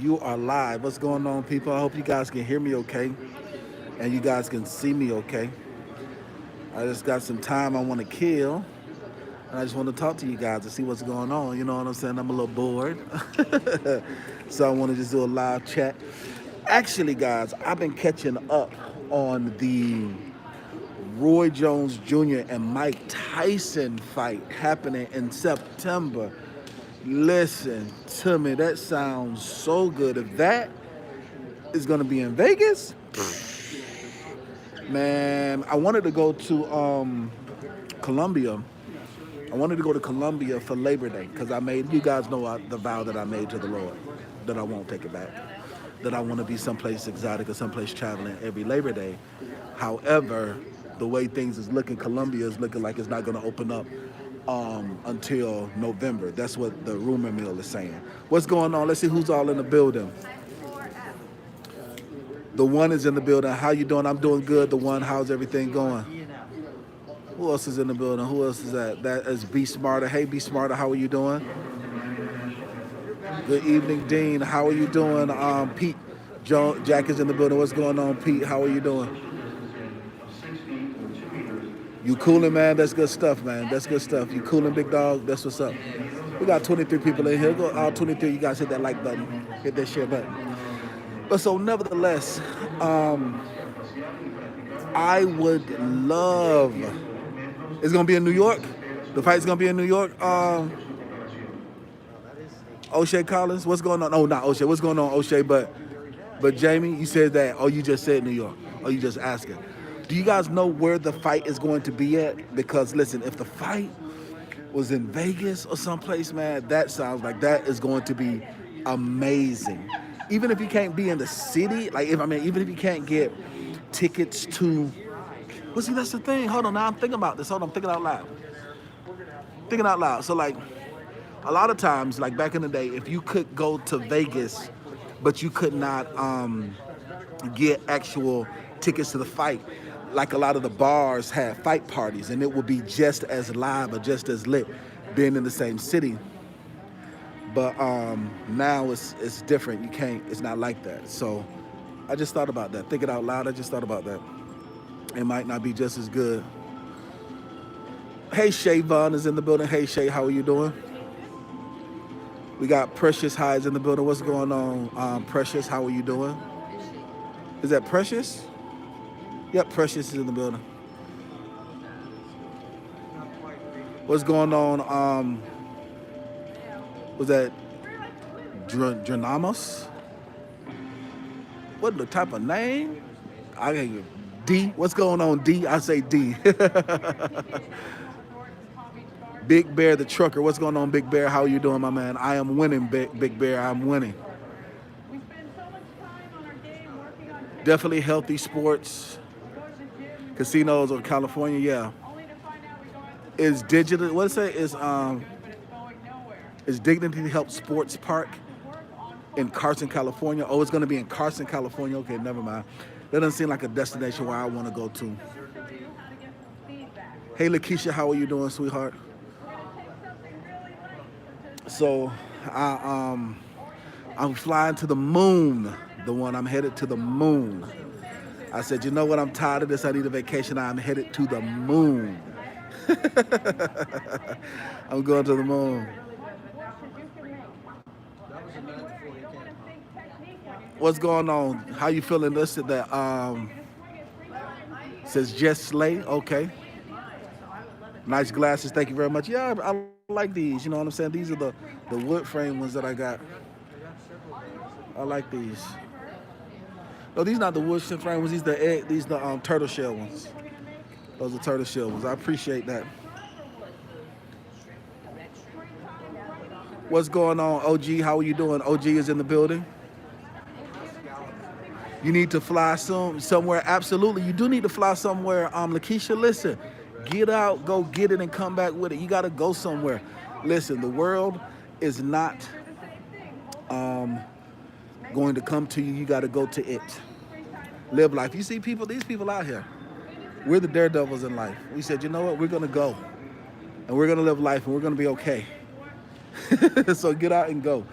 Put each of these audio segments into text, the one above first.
You are live. What's going on, people? I hope you guys can hear me okay and you guys can see me okay. I just got some time I want to kill and I just want to talk to you guys to see what's going on. You know what I'm saying? I'm a little bored. So I want to just do a live chat. Actually, guys, I've been catching up on the Roy Jones Jr. and Mike Tyson fight happening in September. Listen to me, that sounds so good. If that is going to be in Vegas, man, I wanted to go to Colombia. I wanted to go to Colombia for Labor Day because you guys know the vow that I made to the Lord, that I won't take it back, that I want to be someplace exotic or someplace traveling every Labor Day. However, the way things is looking, Colombia is looking like it's not going to open up until November. That's what the rumor mill is saying. What's going on? Let's see who's all in the building. The one is in the building. How you doing? I'm doing good. The one, how's everything going? Who else is in the building? Who else is that? That is Be Smarter. Hey, Be Smarter, how are you doing? Good evening, Dean. How are you doing? Pete, Jack is in the building. What's going on, Pete? How are you doing? You cooling, man? That's good stuff, man. That's good stuff. You cooling, big dog? That's what's up. We got 23 people in here. Go all 23. You guys hit that like button. Hit that share button. But so, nevertheless, I would love. It's gonna be in New York. The fight's gonna be in New York. O'Shea Collins, what's going on? Oh, not O'Shea. What's going on, O'Shea? But Jamie, you said that. Oh, you just said New York. Oh, you just asking. Do you guys know where the fight is going to be at? Because listen, if the fight was in Vegas or someplace, man, that sounds like that is going to be amazing. Even if you can't be in the city, even if you can't get tickets to. Well, see, that's the thing. Hold on, now I'm thinking about this. Hold on, I'm thinking out loud. Thinking out loud. So, like, a lot of times, like back in the day, if you could go to Vegas, but you could not get actual tickets to the fight, like a lot of the bars had fight parties, and it would be just as live or just as lit being in the same city. But now it's different. You can't. It's not like that. So I just thought about that. Thinking out loud, I just thought about that. It might not be just as good. Hey, Shay Vaughn is in the building. Hey, Shay, how are you doing? We got Precious Highs in the building. What's going on, Precious? How are you doing? Is that Precious? Yep, Precious is in the building. What's going on? Was that Dranamos? What the type of name? I can't. D. What's going on, D? I say D. Big Bear the trucker. What's going on, Big Bear? How are you doing, my man? I am winning, Big Bear. I'm winning. Definitely healthy sports. Casinos of California, yeah. Is digital? What did it say? Is Dignity Health Sports Park in Carson, California? Oh, it's going to be in Carson, California. Okay, never mind. That doesn't seem like a destination where I want to go to. Hey, Lakeisha, how are you doing, sweetheart? So, I'm flying to the moon. I'm headed to the moon. I said, you know what? I'm tired of this. I need a vacation. I'm headed to the moon. I'm going to the moon. What's going on? How you feeling? Listed that says Jess Slay. Okay. Nice glasses. Thank you very much. Yeah, I like these. You know what I'm saying? These are the wood frame ones that I got. I like these. No, these not the wood frame ones. These the turtle shell ones. Those are turtle shell ones. I appreciate that. What's going on, OG? How are you doing? OG is in the building. You need to fly somewhere. Absolutely, you do need to fly somewhere. Lakeisha, listen, get out, go get it, and come back with it. You got to go somewhere. Listen, the world is not going to come to you. You got to go to it. Live life. You see these people out here. We're the daredevils in life. We said, you know what? We're going to go, and we're going to live life, and we're going to be okay. So get out and go.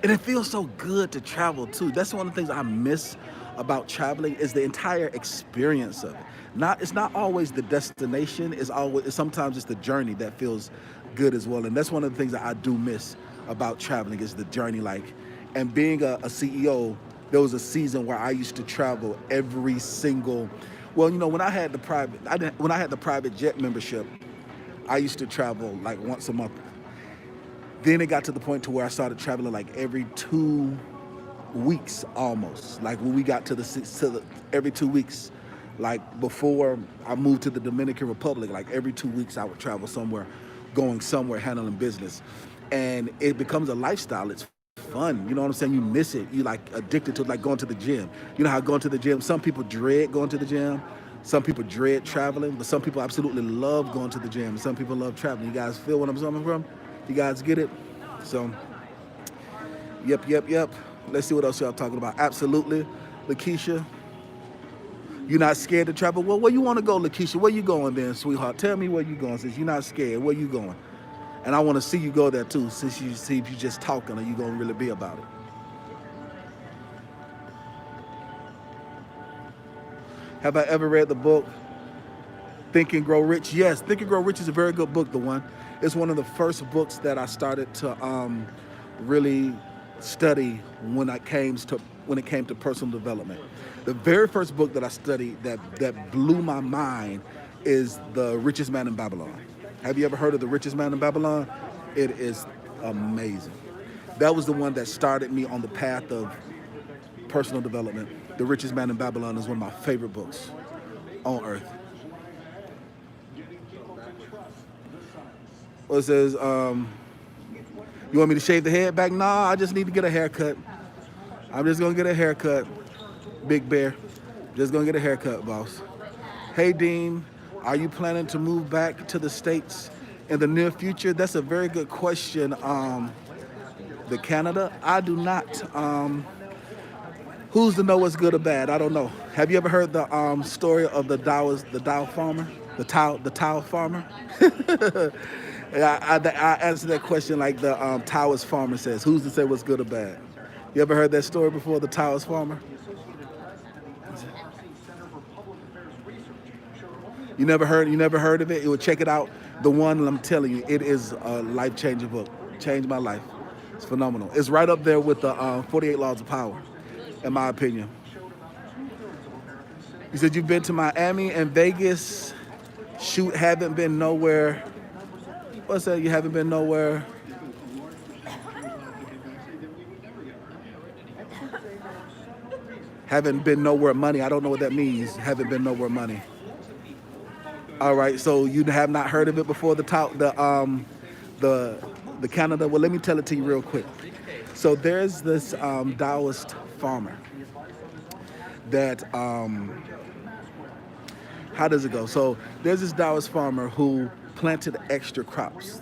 And it feels so good to travel too. That's one of the things I miss about traveling is the entire experience of it. It's not always the destination. Sometimes it's the journey that feels good as well. And that's one of the things that I do miss about traveling is the journey. And being a CEO, there was a season where I used to travel every single. Well, when I had when I had the private jet membership, I used to travel like once a month. Then it got to the point to where I started traveling like every 2 weeks almost. Like when we got to every 2 weeks, like before I moved to the Dominican Republic, like every 2 weeks I would travel somewhere, going somewhere, handling business. And it becomes a lifestyle. It's fun. You know what I'm saying? You miss it. You like addicted to like going to the gym. You know how going to the gym, some people dread going to the gym. Some people dread traveling, but some people absolutely love going to the gym. Some people love traveling. You guys feel what I'm coming from? You guys get it? So, yep. Let's see what else y'all talking about. Absolutely. Lakeisha, you're not scared to travel? Well, where you want to go, Lakeisha? Where you going then, sweetheart? Tell me where you going since you're not scared. Where you going? And I want to see you go there too, since you see if you just talking or you going to really be about it. Have I ever read the book Think and Grow Rich? Yes, Think and Grow Rich is a very good book, the one. It's one of the first books that I started to really study when it came to personal development. The very first book that I studied that blew my mind is The Richest Man in Babylon. Have you ever heard of The Richest Man in Babylon? It is amazing. That was the one that started me on the path of personal development. The Richest Man in Babylon is one of my favorite books on earth. Well, it says, you want me to shave the head back? Nah, I just need to get a haircut. I'm just going to get a haircut, Big Bear. Just going to get a haircut, boss. Hey, Dean, are you planning to move back to the States in the near future? That's a very good question. The Canada, I do not. Who's to know what's good or bad? I don't know. Have you ever heard the story of the Dow farmer? The towel farmer? I answer that question like the Towers farmer says. Who's to say what's good or bad? You ever heard that story before, the Towers farmer? You never heard of it? You would check it out. The one, I'm telling you, it is a life-changing book. Changed my life. It's phenomenal. It's right up there with the 48 Laws of Power, in my opinion. You said you've been to Miami and Vegas. Shoot, haven't been nowhere. What's that? You haven't been nowhere? Haven't been nowhere money. I don't know what that means. Haven't been nowhere money. All right, so you have not heard of it before, the Canada? Well, let me tell it to you real quick. So there's this Taoist farmer that, how does it go? So there's this Taoist farmer who planted extra crops,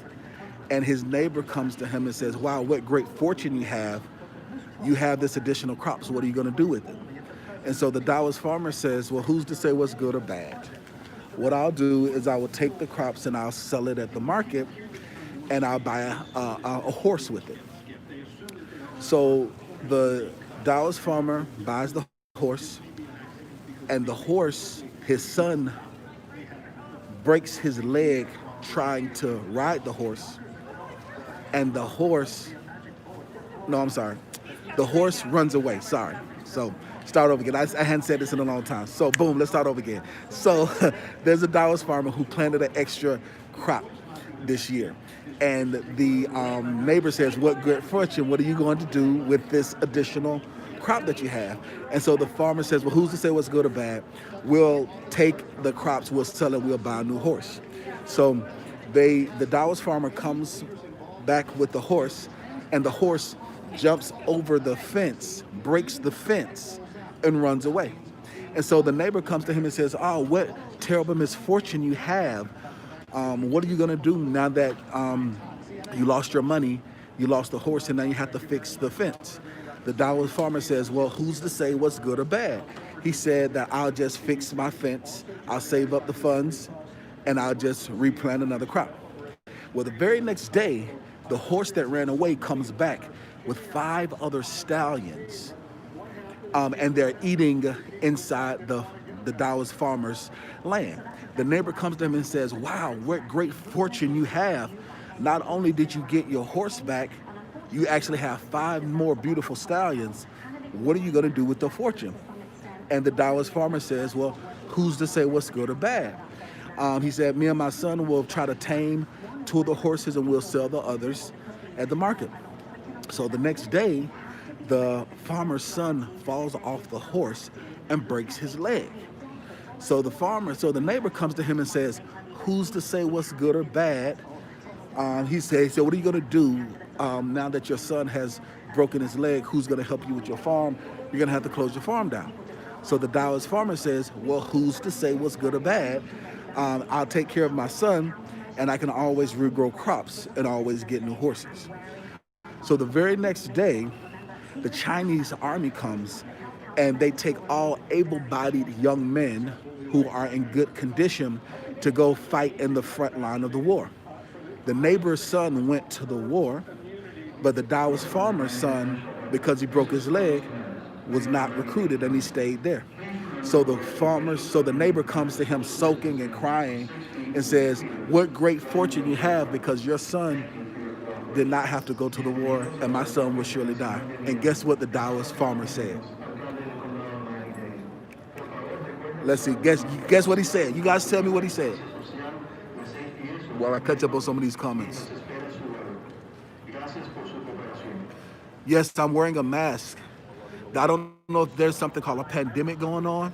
and his neighbor comes to him and says, wow, what great fortune you have. You have this additional crops. What are you going to do with it? And so the Taoist farmer says, well, who's to say what's good or bad? What I'll do is I will take the crops and I'll sell it at the market, and I'll buy a horse with it. So the Taoist farmer buys the horse, and the horse, his son, breaks his leg trying to ride the horse, and the horse runs away. Sorry. So start over again. I hadn't said this in a long time. So boom, let's start over again. So there's a Taoist farmer who planted an extra crop this year. And the neighbor says, what great fortune, what are you going to do with this additional crop that you have? And so the farmer says, well, who's to say what's good or bad? We'll take the crops, we'll sell it, we'll buy a new horse. So the Taoist farmer comes back with the horse, and the horse jumps over the fence, breaks the fence, and runs away. And so the neighbor comes to him and says, oh, what terrible misfortune you have. What are you going to do now that you lost your money, you lost the horse, and now you have to fix the fence? The Taoist farmer says, well, who's to say what's good or bad? He said that I'll just fix my fence, I'll save up the funds, and I'll just replant another crop. Well, the very next day, The horse that ran away comes back with 5 other stallions, and they're eating inside the Taoist farmer's land. The neighbor comes to him and says, "Wow, what great fortune you have. Not only did you get your horse back, you actually have 5 more beautiful stallions. What are you going to do with the fortune?" And the Taoist farmer says, "Well, who's to say what's good or bad?" He said, "Me and my son will try to tame 2 of the horses and we'll sell the others at the market." So the next day, the farmer's son falls off the horse and breaks his leg. So the neighbor comes to him and says, "Who's to say what's good or bad?" He said, "What are you going to do now that your son has broken his leg? Who's going to help you with your farm? You're going to have to close your farm down." So the Taoist farmer says, "Well, who's to say what's good or bad? I'll take care of my son, and I can always regrow crops and always get new horses." So the very next day, the Chinese army comes and they take all able-bodied young men who are in good condition to go fight in the front line of the war. The neighbor's son went to the war, but the Taoist farmer's son, because he broke his leg, was not recruited and he stayed there. So the neighbor comes to him soaking and crying and says, "What great fortune you have, because your son did not have to go to the war and my son will surely die." And guess what the Taoist farmer said? Let's see, guess what he said. You guys tell me what he said while I catch up on some of these comments. Yes, I'm wearing a mask. I don't know if there's something called a pandemic going on.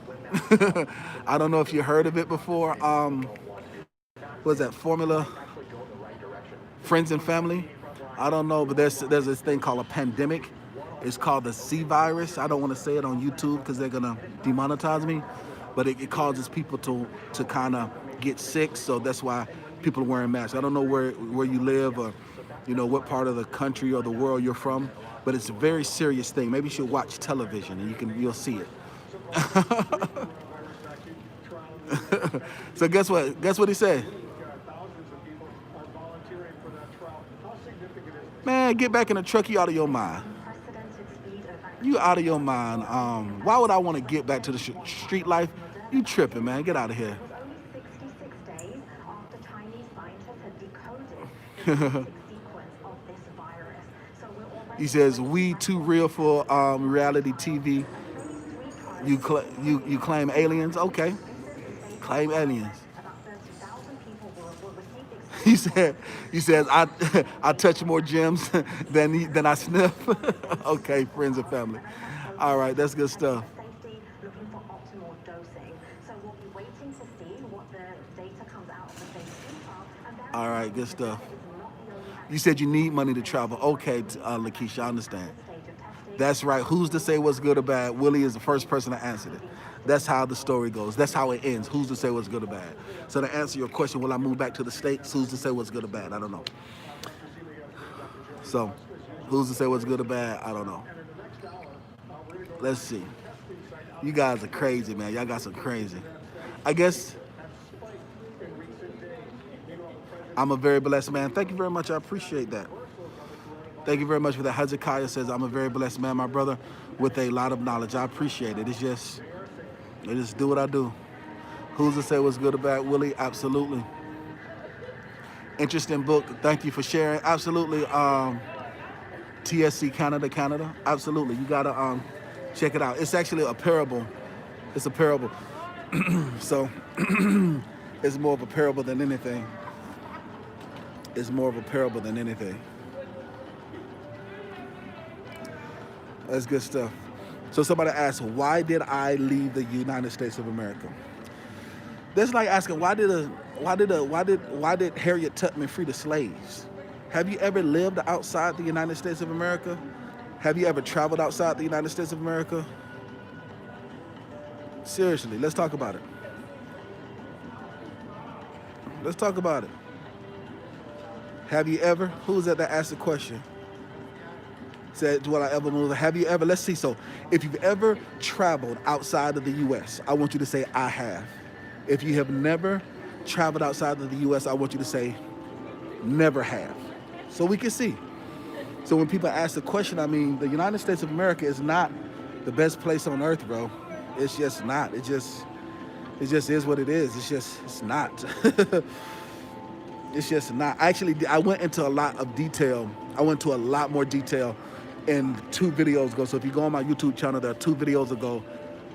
I don't know if you heard of it before. What was that, Formula Friends and Family? I don't know, but there's this thing called a pandemic. It's called the C virus. I don't want to say it on YouTube because they're gonna demonetize me, but it causes people to kind of get sick. So that's why people are wearing masks. I don't know where you live or what part of the country or the world you're from, but it's a very serious thing. Maybe you should watch television and you'll see it. So guess what he said? Man, get back in the truck. You out of your mind. You out of your mind. Why would I want to get back to the street life? You tripping, man. Get out of here. He says, "We too real for reality TV. You claim aliens? Okay, claim aliens." He says, I touch more gems than I sniff. Okay, friends and family. All right, that's good stuff. All right, good stuff. You said you need money to travel. Okay, Lakeisha, I understand. That's right. Who's to say what's good or bad? Willie is the first person to answer it. That's how the story goes. That's how it ends. Who's to say what's good or bad? So to answer your question, will I move back to the States? Who's to say what's good or bad? I don't know. So, who's to say what's good or bad? I don't know. Let's see. You guys are crazy, man. Y'all got some crazy. I guess I'm a very blessed man. Thank you very much. I appreciate that. Thank you very much for that. Hezekiah says, "I'm a very blessed man, my brother, with a lot of knowledge." I appreciate it. I just do what I do. Who's to say what's good or bad? Willie, absolutely. Interesting book. Thank you for sharing. Absolutely. TSC Canada. Absolutely. You gotta check it out. It's actually a parable. It's a parable. So it's more of a parable than anything. It's more of a parable than anything. That's good stuff. So somebody asked, why did I leave the United States of America? That's like asking, why did Harriet Tubman free the slaves? Have you ever lived outside the United States of America? Have you ever traveled outside the United States of America? Seriously, let's talk about it. Let's talk about it. Have you ever? Who's that asked the question? Said, will I ever move? Have you ever? Let's see. So if you've ever traveled outside of the U.S., I want you to say, I have. If you have never traveled outside of the U.S., I want you to say, never have. so we can see. So when people ask the question, I mean, the United States of America is not the best place on earth, bro. It's just not. It just is what it is. It's not. It's just not. Actually, I went into a lot of detail. I went to a lot more detail in 2 videos ago. So if you go on my YouTube channel, there are 2 videos ago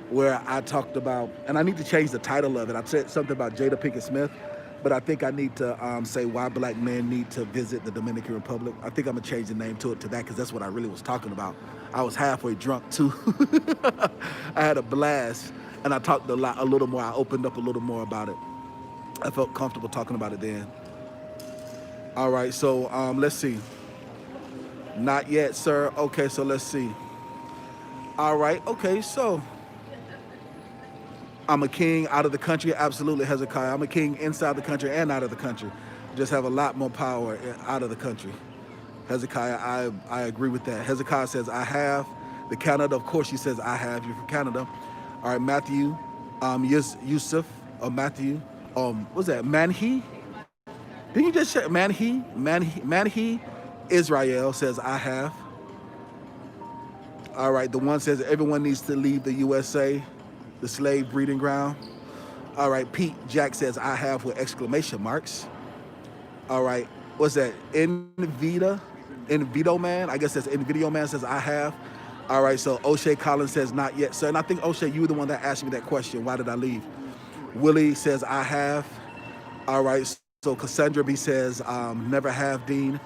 where I talked about, and I need to change the title of it. I said something about Jada Pinkett Smith, but I think I need to say why black men need to visit the Dominican Republic. I think I'm gonna change the name to that because that's what I really was talking about. I was halfway drunk too. I had a blast, and I talked a little more. I opened up a little more about it. I felt comfortable talking about it then. All right, so let's see. Not yet, sir. Okay, so let's see. All right, okay, so I'm a king out of the country. Absolutely, Hezekiah. I'm a king inside the country and out of the country. Just have a lot more power out of the country. Hezekiah, I agree with that. Hezekiah says, I have. The Canada, of course, she says, I have. You're from Canada. All right, Matthew, Yusuf, or Matthew, what's that, Manhi? Didn't you just say Manhi, Israel says, I have. All right, the one says, everyone needs to leave the USA, the slave breeding ground. All right, Pete Jack says, I have with exclamation marks. All right, what's that? Invito Man, I guess that's Invideo Man says, I have. All right, so O'Shea Collins says, not yet, sir. And I think, O'Shea, you were the one that asked me that question. Why did I leave? Willie says, I have. All right, so Cassandra B says, never have, Dean.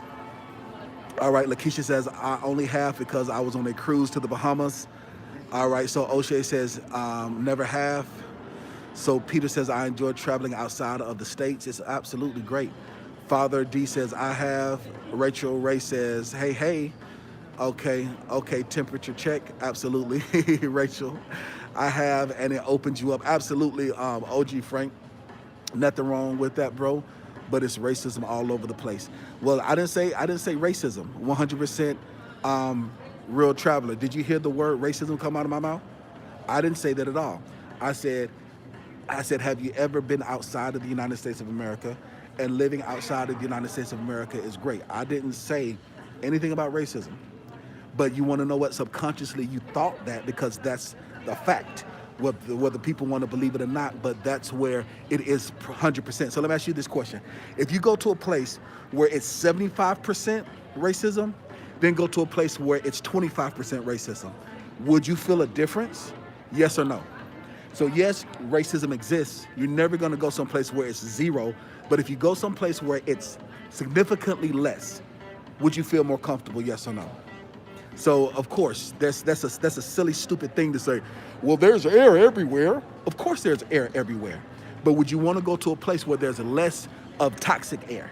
All right, Lakeisha says, I only have because I was on a cruise to the Bahamas. All right, so O'Shea says, never have. So Peter says, I enjoy traveling outside of the States. It's absolutely great. Father D says, I have. Rachel Ray says, hey. Okay, temperature check. Absolutely, Rachel. I have, and it opens you up. Absolutely, OG Frank. Nothing wrong with that, bro. But it's racism all over the place. Well, I didn't say racism. 100% real traveler. Did you hear the word racism come out of my mouth? I didn't say that at all. I said, have you ever been outside of the United States of America? And living outside of the United States of America is great. I didn't say anything about racism. But you want to know what? Subconsciously, you thought that because that's the fact, whether people want to believe it or not, but that's where it is 100%. So let me ask you this question. If you go to a place where it's 75% racism, then go to a place where it's 25% racism, would you feel a difference? Yes or no? So yes, racism exists. You're never going to go someplace where it's 0, but if you go someplace where it's significantly less, would you feel more comfortable? Yes or no? So of course, that's a silly, stupid thing to say. Well, there's air everywhere. Of course, there's air everywhere, but would you want to go to a place where there's less of toxic air?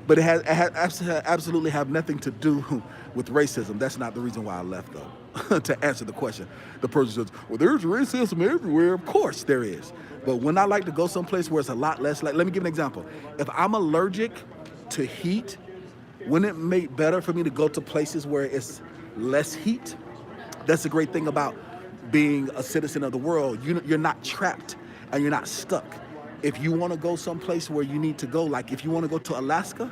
But it has absolutely have nothing to do with racism. That's not the reason why I left, though. To answer the question, the person says, "Well, there's racism everywhere." Of course, there is. But when I like to go someplace where it's a lot less, like, let me give an example. If I'm allergic to heat, wouldn't it make better for me to go to places where it's less heat? That's the great thing about being a citizen of the world. You're not trapped and you're not stuck. If you want to go someplace where you need to go, like if you want to go to Alaska,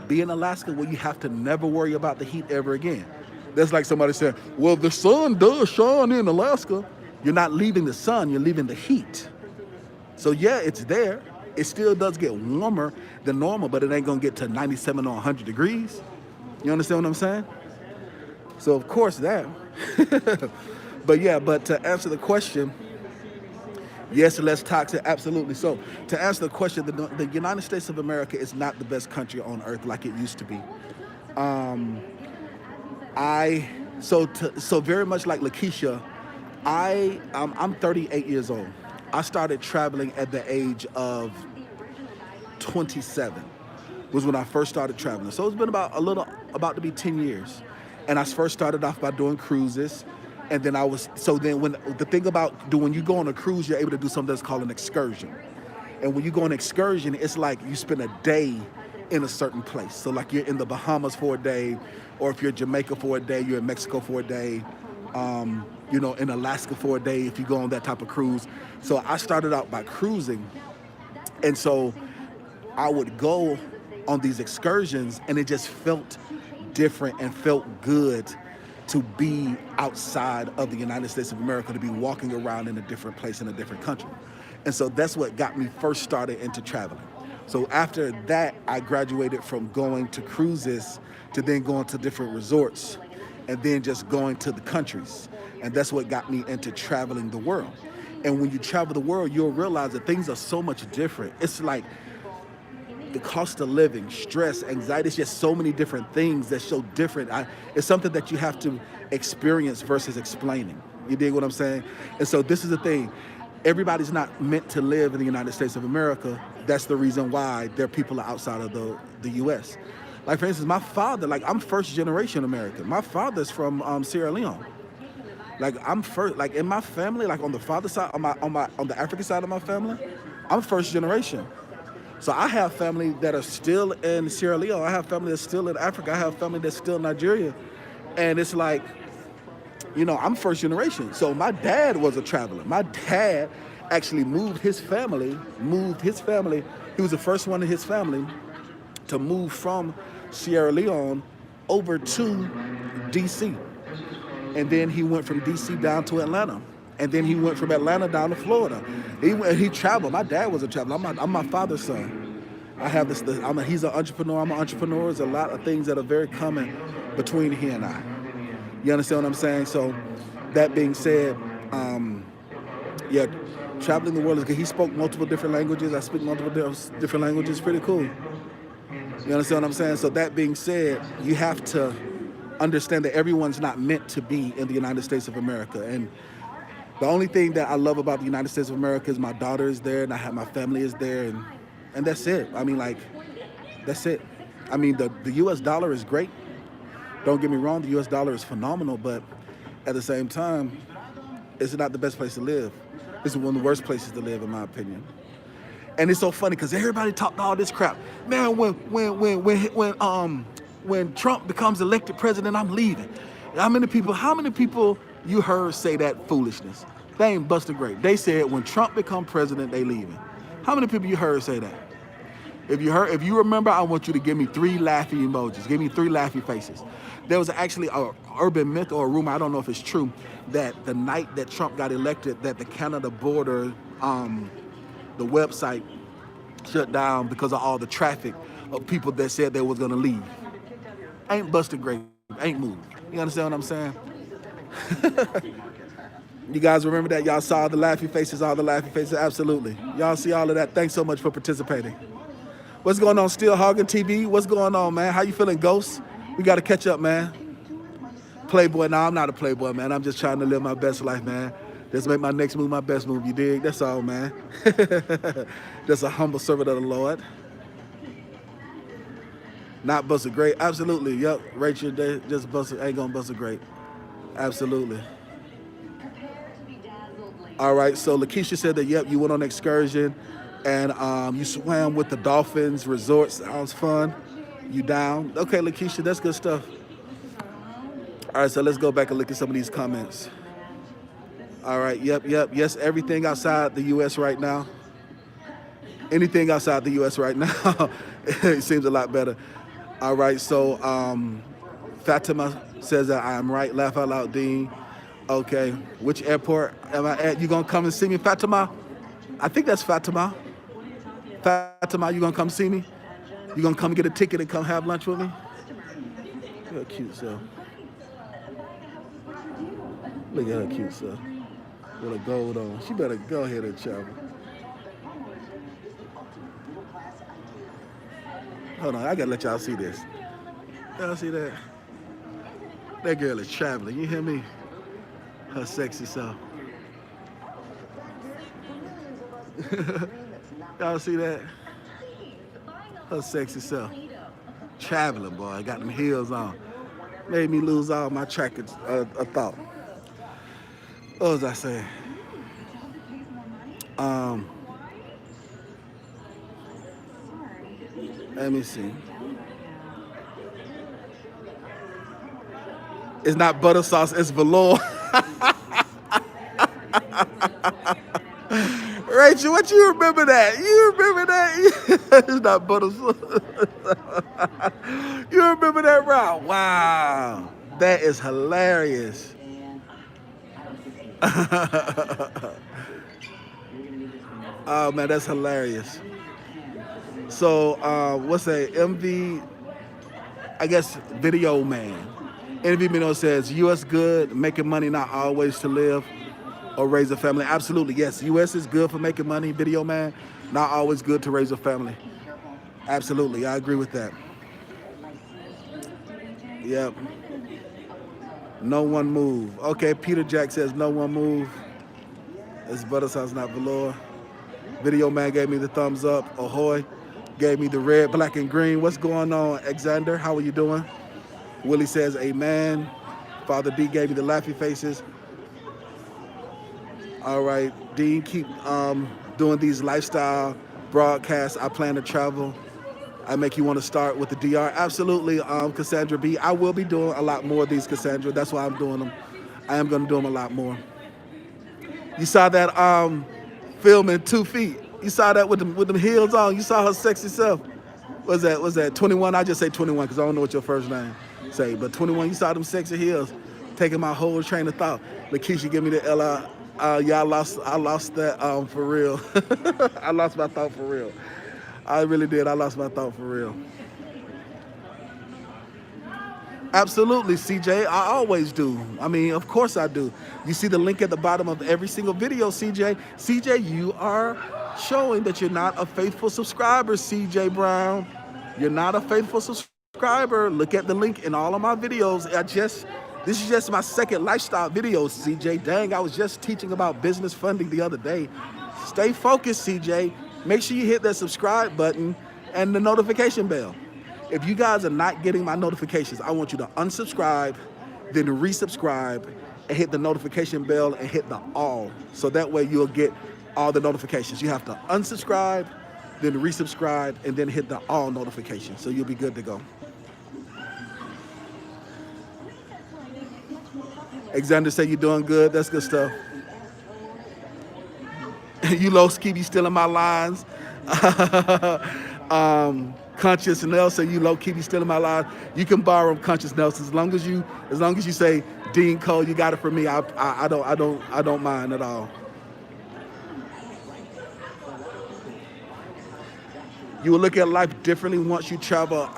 be in Alaska where you have to never worry about the heat ever again. That's like somebody saying, well, the sun does shine in Alaska. You're not leaving the sun, you're leaving the heat. So yeah, it's there. It still does get warmer than normal, but it ain't gonna get to 97 or 100 degrees. You understand what I'm saying? So of course that. But to answer the question, yes, less toxic, absolutely. So to answer the question, the United States of America is not the best country on earth like it used to be. So very much like Lakeisha, I'm 38 years old. I started traveling at the age of 27 was when I first started traveling. So it's been about to be 10 years. And I first started off by doing cruises. And then when you go on a cruise, you're able to do something that's called an excursion. And when you go on an excursion, it's like you spend a day in a certain place. So like you're in the Bahamas for a day, or if you're in Jamaica for a day, you're in Mexico for a day, in Alaska for a day if you go on that type of cruise. So I started out by cruising. And so I would go on these excursions, and it just felt different and felt good to be outside of the United States of America, to be walking around in a different place in a different country. And so that's what got me first started into traveling. So after that, I graduated from going to cruises to then going to different resorts and then just going to the countries. And that's what got me into traveling the world. And when you travel the world, you'll realize that things are so much different. It's like the cost of living, stress, anxiety, it's just so many different things that's so different. It's something that you have to experience versus explaining. You dig what I'm saying? And so this is the thing. Everybody's not meant to live in the United States of America. That's the reason why there are people outside of the U.S. Like, for instance, my father, like, I'm first generation American. My father's from Sierra Leone. Like, I'm first, like, in my family, like on the father side, on the African side of my family, I'm first generation. So I have family that are still in Sierra Leone. I have family that's still in Africa. I have family that's still in Nigeria. And it's like, you know, I'm first generation. So my dad was a traveler. My dad actually moved his family. He was the first one in his family to move from Sierra Leone over to DC. And then he went from DC down to Atlanta. And then he went from Atlanta down to Florida. He traveled. My dad was a traveler. I'm my father's son. I have this. He's an entrepreneur. I'm an entrepreneur. There's a lot of things that are very common between he and I. You understand what I'm saying? So, that being said, yeah, traveling the world is good. He spoke multiple different languages. I speak multiple different languages. Pretty cool. You understand what I'm saying? So that being said, you have to understand that everyone's not meant to be in the United States of America. And the only thing that I love about the United States of America is my daughter is there, and my family is there, and that's it. I mean, like, that's it. I mean, the U.S. dollar is great. Don't get me wrong, the U.S. dollar is phenomenal, but at the same time, it's not the best place to live. It's one of the worst places to live, in my opinion. And it's so funny because everybody talked all this crap. Man, when Trump becomes elected president, I'm leaving. How many people you heard say that foolishness? They ain't busted great. They said when Trump become president, they leaving. How many people you heard say that? If you remember, I want you to give me 3 laughy emojis. Give me 3 laughy faces. There was actually an urban myth or a rumor, I don't know if it's true, that the night that Trump got elected, that the Canada border, the website shut down because of all the traffic of people that said they was gonna leave. Ain't busted great, ain't moved. You understand what I'm saying? You guys remember that? Y'all saw the laughy faces, all the laughy faces? Absolutely. Y'all see all of that? Thanks so much for participating. What's going on, Still Hogging TV? What's going on, man? How you feeling, Ghost? We got to catch up, man. Playboy, no, I'm not a playboy, man. I'm just trying to live my best life, man. Just make my next move my best move, you dig? That's all, man. Just a humble servant of the Lord. Not busted great. Absolutely, yep. Rachel, they just busted, ain't gonna bust a great. Absolutely. All right, so Lakeisha said that, yep, you went on an excursion and you swam with the dolphins, resorts. Sounds fun. You down? Okay, Lakeisha, that's good stuff. All right, so let's go back and look at some of these comments. All right, yep. Yes, everything outside the U.S. right now. Anything outside the U.S. right now, it seems a lot better. All right, so Fatima says that I am right. Laugh out loud, Dean. Okay, which airport am I at? You gonna come and see me, Fatima? I think that's Fatima. Fatima, you gonna come see me? You gonna come get a ticket and come have lunch with me? Look at her cute self. Look at her cute self. With a gold on. She better go ahead and travel. Hold on, I gotta let y'all see this. Y'all see that? That girl is traveling, you hear me? Her sexy self. Y'all see that? Her sexy self. Traveling, boy. Got them heels on. Made me lose all my track of thought. What was I saying? Let me see. It's not butter sauce, it's velour. Rachel, what you remember that? You remember that? It's not butter. You remember that route? Wow. That is hilarious. Oh man, that's hilarious. So what's that? MV, I guess Video Man. NV Mino says, U.S. good, making money not always to live or raise a family. Absolutely, yes. U.S. is good for making money, Video Man. Not always good to raise a family. Absolutely, I agree with that. Yep. No one move. Okay, Peter Jack says no one move. It's Buttersauce, not velour. Video Man gave me the thumbs up. Ahoy. Gave me the red, black, and green. What's going on, Alexander? How are you doing? Willie says amen. Father D gave me the laughy faces. All right, Dean, keep doing these lifestyle broadcasts. I plan to travel. I make you want to start with the DR. Absolutely, Cassandra B. I will be doing a lot more of these, Cassandra. That's why I'm doing them. I am going to do them a lot more. You saw that film in 2 feet. You saw that with them heels on. You saw her sexy self. Was that 21? I just say 21 because I don't know what your first name say. But 21, you saw them sexy heels. Taking my whole train of thought. Lakeisha, give me the Ella. Yeah, I lost that for real. I lost my thought for real. I really did. I lost my thought for real. Absolutely, CJ. I always do. I mean, of course I do. You see the link at the bottom of every single video, CJ. CJ, you are showing that you're not a faithful subscriber, CJ Brown. You're not a faithful subscriber. Look at the link in all of my videos. This is just my second lifestyle video, CJ. Dang, I was just teaching about business funding the other day. Stay focused, CJ. Make sure you hit that subscribe button and the notification bell. If you guys are not getting my notifications, I want you to unsubscribe, then resubscribe, and hit the notification bell and hit the all. So that way you'll get all the notifications. You have to unsubscribe, then resubscribe, and then hit the all notification. So you'll be good to go. Alexander say you're doing good. That's good stuff. You low ski be stealing my lines. Conscious Nelson, you low key be stealing my lines. You can borrow them, Conscious Nelson, as long as you say E.DeanCole, you got it from me. I don't mind at all. You will look at life differently once you travel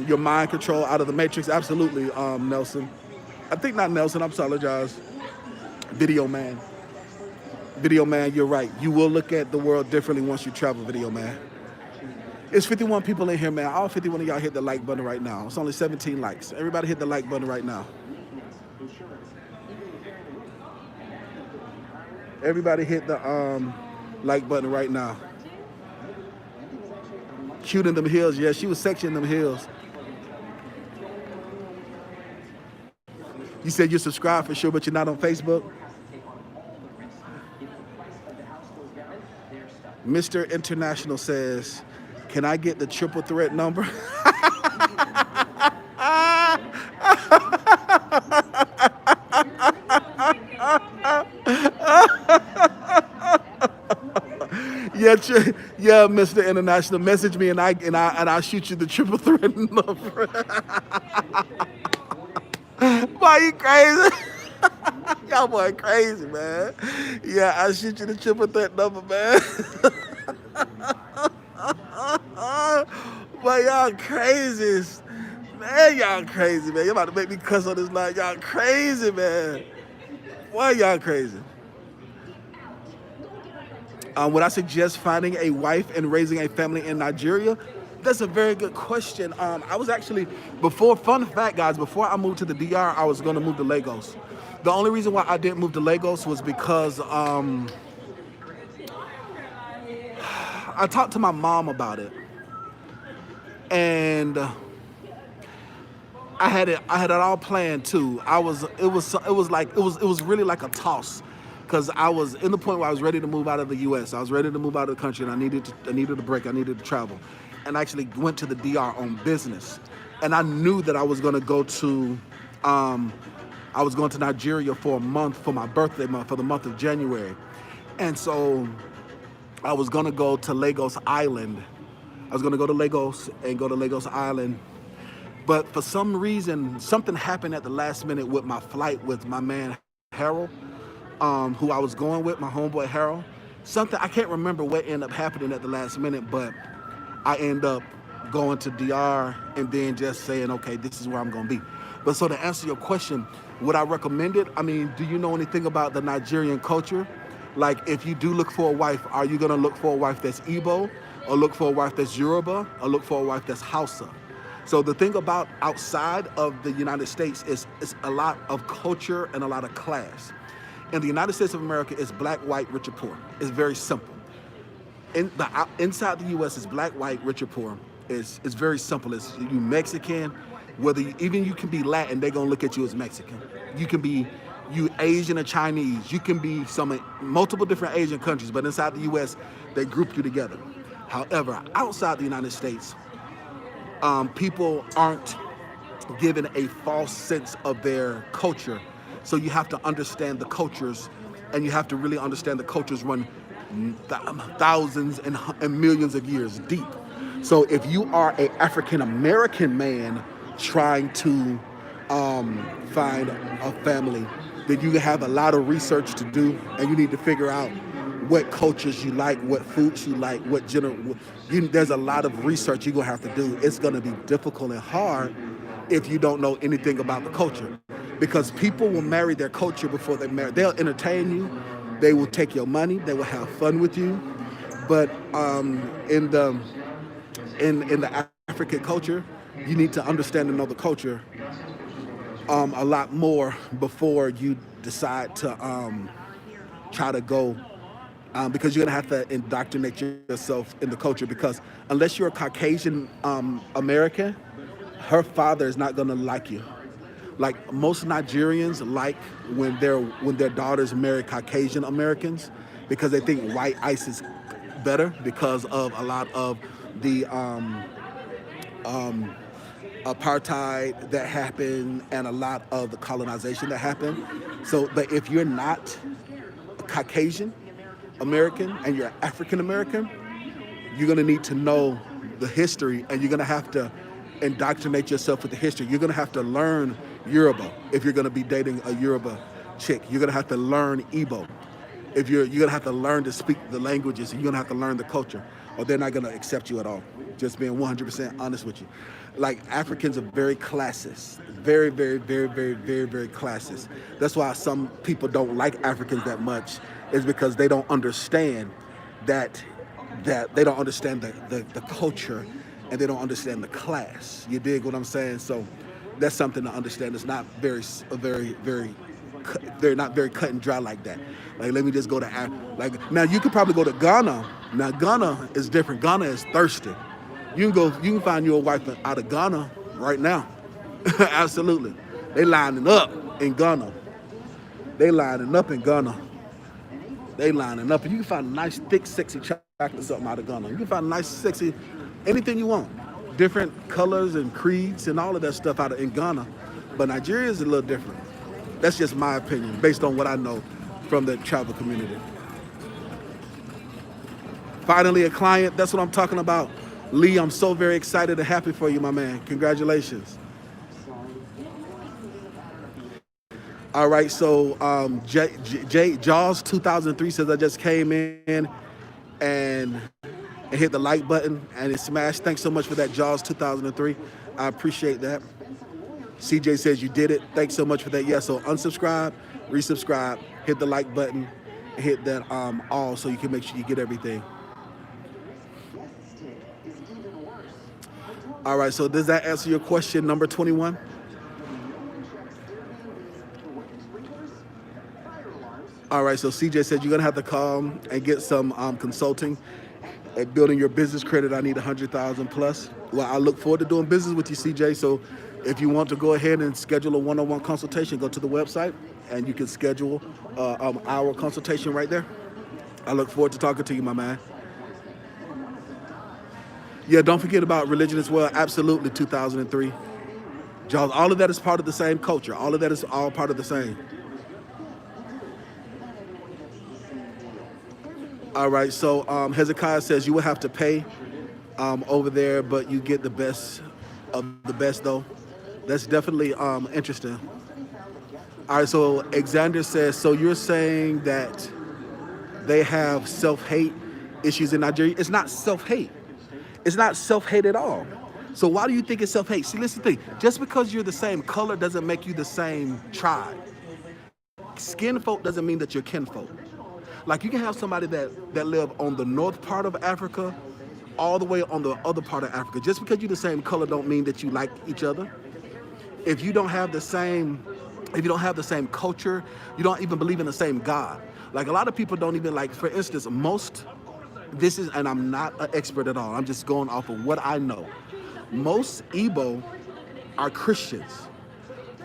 your mind control out of the matrix. Absolutely, Nelson. I think not Nelson. I apologize. Video Man. Video Man, you're right. You will look at the world differently once you travel, Video Man. It's 51 people in here, man. All 51 of y'all hit the like button right now. It's only 17 likes. Everybody hit the like button right now. Everybody hit the like button right now. Cute in them heels. Yeah, she was sexy in them heels. You said you're subscribed for sure, but you're not on Facebook? Mr. International says, can I get the triple threat number? Yeah, Mr. International, message me and I'll shoot you the triple threat number. Why you crazy? Y'all boy crazy, man. Yeah, I'll shoot you the triple threat number, man. Boy, y'all crazy. Man, y'all crazy, man. You're about to make me cuss on this line. Y'all crazy, man. Why y'all crazy? Would I suggest finding a wife and raising a family in Nigeria? That's a very good question. I was actually, fun fact, guys, before I moved to the DR, I was going to move to Lagos. The only reason why I didn't move to Lagos was because I talked to my mom about it. And I had it all planned too. It was really like a toss. Because I was in the point where I was ready to move out of the U.S. I was ready to move out of the country, and I needed a break. I needed to travel, and I actually went to the DR on business. And I knew that I was going to go to, Nigeria for a month for my birthday month, for the month of January. And so I was gonna go to Lagos Island. I was gonna go to Lagos and go to Lagos Island, but for some reason, something happened at the last minute with my flight with my man Harold, who I was going with, my homeboy Harold. Something I can't remember what ended up happening at the last minute, but I end up going to DR and then just saying, okay, this is where I'm gonna be. But so to answer your question, would I recommend it? I mean, do you know anything about the Nigerian culture? Like, if you do look for a wife, are you gonna look for a wife that's Igbo, or look for a wife that's Yoruba, or look for a wife that's Hausa? So the thing about outside of the United States is it's a lot of culture and a lot of class. In the United States of America, it's black, white, rich, or poor. It's very simple. Inside the U.S. is black, white, rich, or poor. It's very simple. It's you Mexican, whether you can be Latin, they're gonna look at you as Mexican. You can be you Asian or Chinese. You can be multiple different Asian countries, but inside the U.S. they group you together. However, outside the United States, people aren't given a false sense of their culture. So you have to understand the cultures, and you have to really understand the cultures run thousands and millions of years deep. So if you are an African American man trying to find a family, then you have a lot of research to do, and you need to figure out what cultures you like, what foods you like, there's a lot of research you're gonna have to do. It's gonna be difficult and hard if you don't know anything about the culture, because people will marry their culture before they marry. They'll entertain you, they will take your money, they will have fun with you, but in the African culture, you need to understand and know the culture a lot more before you decide to try to go, because you're gonna have to indoctrinate yourself in the culture, because unless you're a Caucasian American, her father is not gonna like you. Like, most Nigerians like when their daughters marry Caucasian Americans, because they think white ice is better because of a lot of the apartheid that happened and a lot of the colonization that happened. So, but if you're not a Caucasian American and you're African American, you're gonna need to know the history, and you're gonna have to indoctrinate yourself with the history. You're gonna have to learn Yoruba if you're gonna be dating a Yoruba chick. You're gonna have to learn Igbo. If you're gonna have to learn to speak the languages, and you're gonna have to learn the culture, or they're not gonna accept you at all. Just being 100% honest with you. Like, Africans are very classist, very, very, very, very, very, very classist. That's why some people don't like Africans that much, is because they don't understand that they don't understand the culture, and they don't understand the class. You dig what I'm saying? So that's something to understand. It's not they're not very cut and dry like that. Like, let me just go to now you could probably go to Ghana. Now Ghana is different. Ghana is thirsty. You can find you a wife out of Ghana right now. Absolutely. They lining up in Ghana. They lining up in Ghana. They lining up, and you can find a nice, thick, sexy chocolate something out of Ghana. You can find a nice, sexy, anything you want. Different colors and creeds and all of that stuff in Ghana. But Nigeria is a little different. That's just my opinion, based on what I know from the travel community. Finally, a client. That's what I'm talking about. Lee, I'm so very excited and happy for you, my man. Congratulations. All right, so Jaws 2003 says, I just came in and hit the like button and it smashed. Thanks so much for that, Jaws 2003. I appreciate that. CJ says you did it. Thanks so much for that. Yeah, so unsubscribe, resubscribe, hit the like button, hit that all, so you can make sure you get everything. All right, so does that answer your question number 21? All right, so CJ said you're gonna have to come and get some consulting at building your business credit. I need 100,000 plus. Well, I look forward to doing business with you, CJ. So if you want to go ahead and schedule a one-on-one consultation, go to the website and you can schedule our consultation right there. I look forward to talking to you, my man. Yeah, don't forget about religion as well. Absolutely, 2003. Jaws, all of that is part of the same culture. All of that is all part of the same. All right, so Hezekiah says you will have to pay over there, but you get the best of the best, though. That's definitely interesting. All right, so Alexander says, so you're saying that they have self-hate issues in Nigeria? It's not self-hate. It's not self-hate at all. So why do you think it's self-hate? See, listen to the thing. Just because you're the same color doesn't make you the same tribe. Skin folk doesn't mean that you're kinfolk. Like you can have somebody that live on the north part of Africa, all the way on the other part of Africa. Just because you're the same color don't mean that you like each other. If you don't have the same, if you don't have the same culture, you don't even believe in the same God. Like a lot of people don't even like, for instance, this is, and I'm not an expert at all, I'm just going off of what I know. Most Igbo are Christians.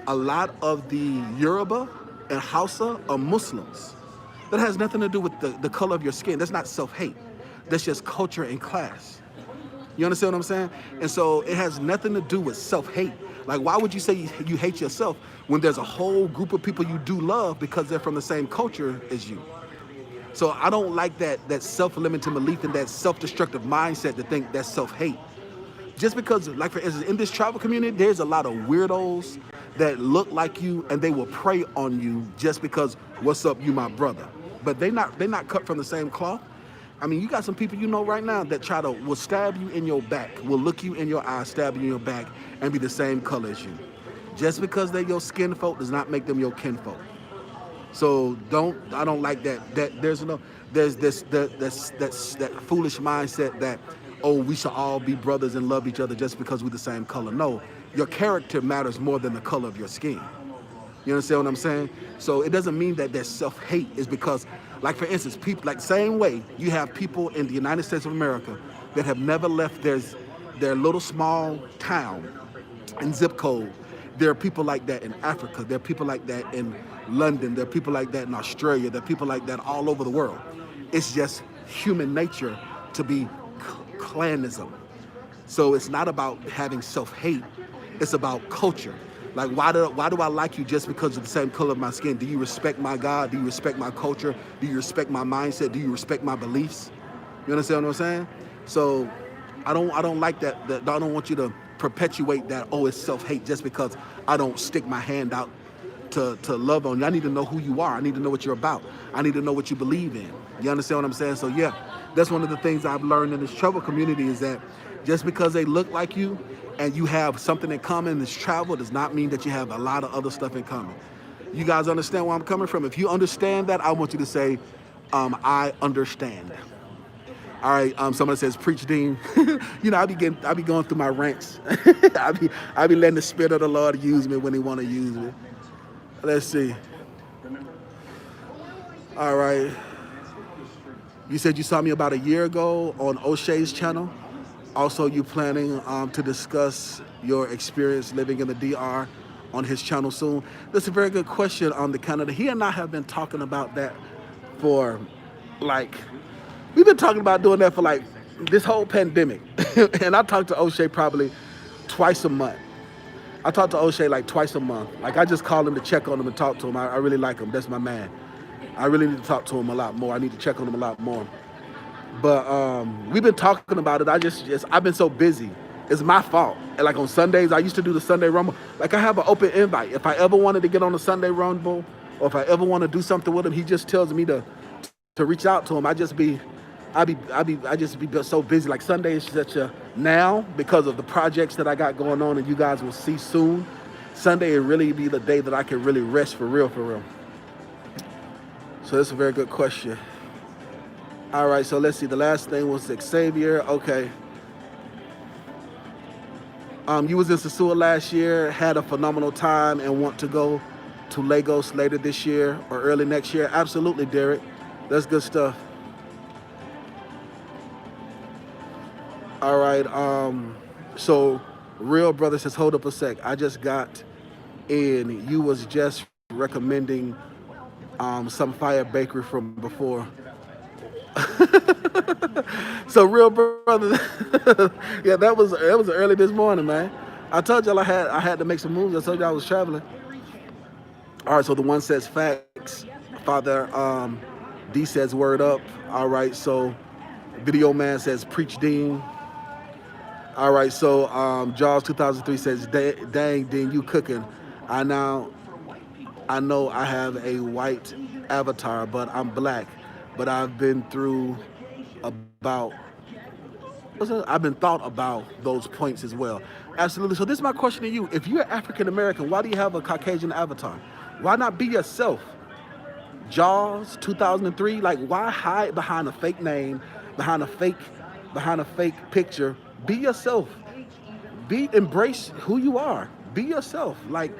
A lot of the Yoruba and Hausa are Muslims. That has nothing to do with the color of your skin. That's not self-hate. That's just culture and class. You understand what I'm saying? And so it has nothing to do with self-hate. Like, why would you say you hate yourself when there's a whole group of people you do love because they're from the same culture as you? So I don't like that self-limiting belief and that self-destructive mindset to think that's self-hate. Just because, like for instance, in this tribal community, there's a lot of weirdos that look like you and they will prey on you just because, what's up, you my brother. But they're not cut from the same cloth. I mean, you got some people you know right now that will stab you in your back, will look you in your eye, stab you in your back, and be the same color as you. Just because they're your skin folk does not make them your kinfolk. So I don't like that. There's that foolish mindset that, oh, we should all be brothers and love each other just because we're the same color. No, your character matters more than the color of your skin. You understand what I'm saying? So it doesn't mean that there's self-hate. Is because, like for instance, people, like same way you have people in the United States of America that have never left their little small town and zip code. There are people like that in Africa. There are people like that in London. There are people like that in Australia. There are people like that all over the world. It's just human nature to be clanism. So it's not about having self-hate. It's about culture. Like, why do I like you just because of the same color of my skin? Do you respect my God? Do you respect my culture? Do you respect my mindset? Do you respect my beliefs? You understand what I'm saying? So I don't like that. I don't want you to perpetuate that, oh, it's self-hate just because I don't stick my hand out to love on you. I need to know who you are. I need to know what you're about. I need to know what you believe in. You understand what I'm saying? So yeah, that's one of the things I've learned in this travel community is that just because they look like you and you have something in common in this travel does not mean that you have a lot of other stuff in common. You guys understand where I'm coming from? If you understand that, I want you to say, I understand. All right, somebody says, preach, Dean. You know, I be going through my rants. I be letting the Spirit of the Lord use me when he want to use me. Let's see. All right. You said you saw me about a year ago on O'Shea's channel. Also, you planning to discuss your experience living in the DR on his channel soon? That's a very good question on the Canada. He and I have been talking about that for we've been talking about doing that for like this whole pandemic. And I talk to O'Shea probably twice a month. I talk to O'Shea like twice a month. Like I just call him to check on him and talk to him. I really like him. That's my man. I really need to talk to him a lot more. I need to check on him a lot more. But we've been talking about it. I've been so busy. It's my fault. And like on Sundays, I used to do the Sunday Rumble. Like I have an open invite. If I ever wanted to get on the Sunday Rumble, or if I ever want to do something with him, he just tells me to reach out to him. I just be so busy. Like Sunday is such a now because of the projects that I got going on, and you guys will see soon. Sunday will really be the day that I can really rest for real, for real. So that's a very good question. All right, so let's see. The last thing was Xavier. Okay. You was in Sasua last year, had a phenomenal time, and want to go to Lagos later this year or early next year. Absolutely, Derek. That's good stuff. All right. So Real Brother says, hold up a sec. I just got in. You was just recommending some fire bakery from before. So Real Brother, yeah, that was early this morning, man. I told y'all I had to make some moves. I told y'all I was traveling. All right, so the one says facts, Father. D says word up. All right, so Video Man says preach Dean. All right, so Jaws 2003 says, dang, Dean, you cooking. I now I know I have a white avatar, but I'm black. But I've been through about I've been thought about those points as well. Absolutely. So this is my question to you. If you're African American, why do you have a Caucasian avatar? Why not be yourself? Jaws 2003, like why hide behind a fake name, behind a fake picture? Be yourself. Embrace who you are. Be yourself. Like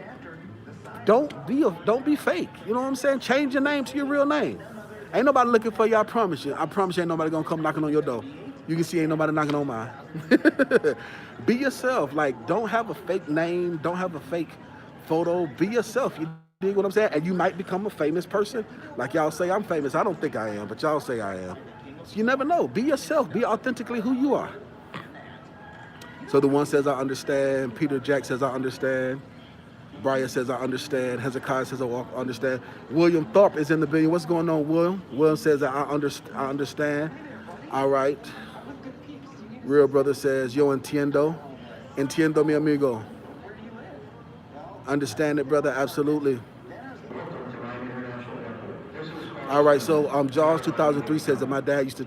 don't be fake. You know what I'm saying? Change your name to your real name. Ain't nobody looking for you, I promise you. I promise you ain't nobody gonna come knocking on your door. You can see ain't nobody knocking on mine. Be yourself. Like, don't have a fake name. Don't have a fake photo. Be yourself. You dig what I'm saying? And you might become a famous person. Like y'all say I'm famous. I don't think I am, but y'all say I am. So you never know. Be yourself. Be authentically who you are. So the one says I understand. Peter Jack says I understand. Brian says, I understand. Hezekiah says, I understand. William Thorpe is in the building. What's going on, William? William says, I understand. All right. Real Brother says, yo entiendo. Entiendo, mi amigo. Understand it, brother? Absolutely. All right, so Jaws 2003 says that my dad used to